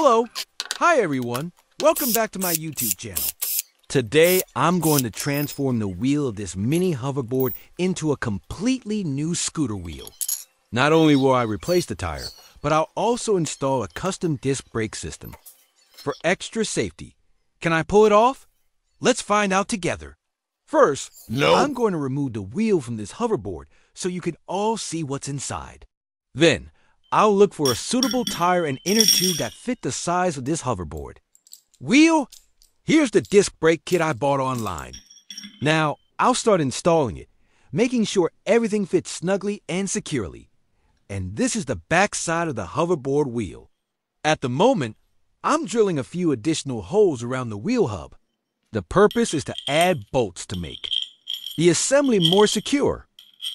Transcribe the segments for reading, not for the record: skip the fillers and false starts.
Hello! Hi everyone! Welcome back to my YouTube channel. Today I'm going to transform the wheel of this mini hoverboard into a completely new scooter wheel. Not only will I replace the tire, but I'll also install a custom disc brake system. For extra safety, can I pull it off? Let's find out together. First, I'm going to remove the wheel from this hoverboard so you can all see what's inside. Then, I'll look for a suitable tire and inner tube that fit the size of this hoverboard. Wheel, here's the disc brake kit I bought online. Now, I'll start installing it, making sure everything fits snugly and securely. And this is the back side of the hoverboard wheel. At the moment, I'm drilling a few additional holes around the wheel hub. The purpose is to add bolts to make the assembly more secure.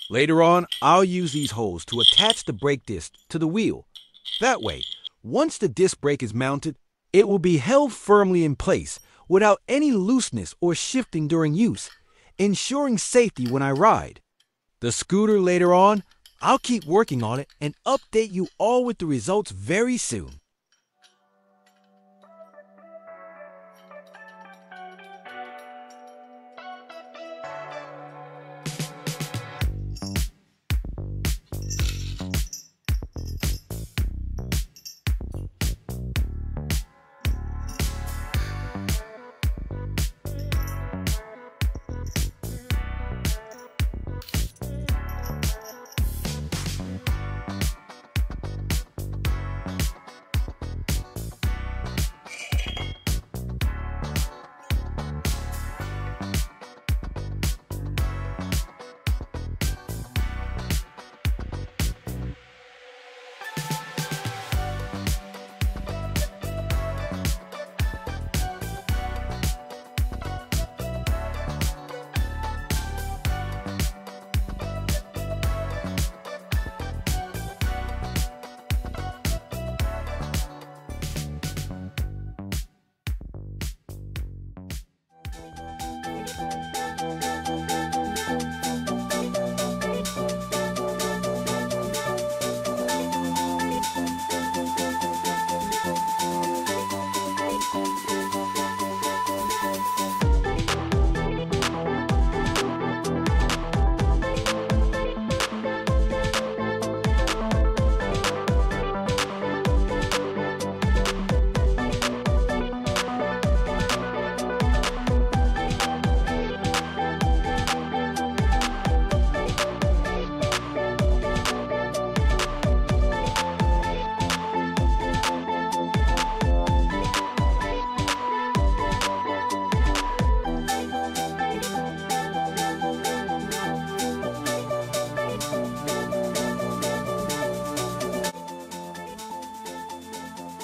Later on, I'll use these holes to attach the brake disc to the wheel. That way, once the disc brake is mounted, it will be held firmly in place without any looseness or shifting during use, ensuring safety when I ride. The scooter later on, I'll keep working on it and update you all with the results very soon.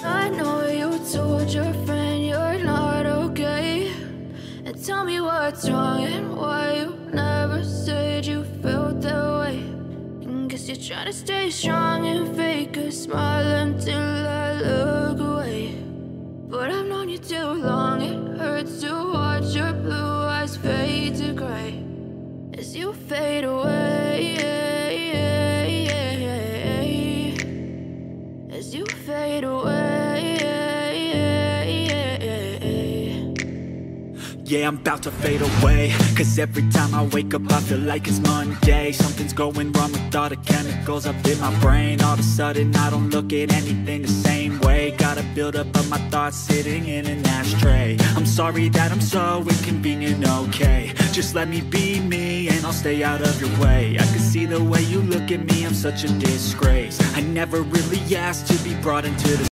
I know you told your friend you're not okay, and tell me what's wrong and why you never said you felt that way. And guess you're trying to stay strong and fake a smile until I look away. But I've known you too long, it hurts to watch your blue eyes fade to gray as you fade away, as you fade away. Yeah, I'm about to fade away, cause every time I wake up I feel like it's Monday. Something's going wrong with all the chemicals up in my brain. All of a sudden I don't look at anything the same way. Gotta build up of my thoughts sitting in an ashtray. I'm sorry that I'm so inconvenient, okay. Just let me be me and I'll stay out of your way. I can see the way you look at me, I'm such a disgrace. I never really asked to be brought into this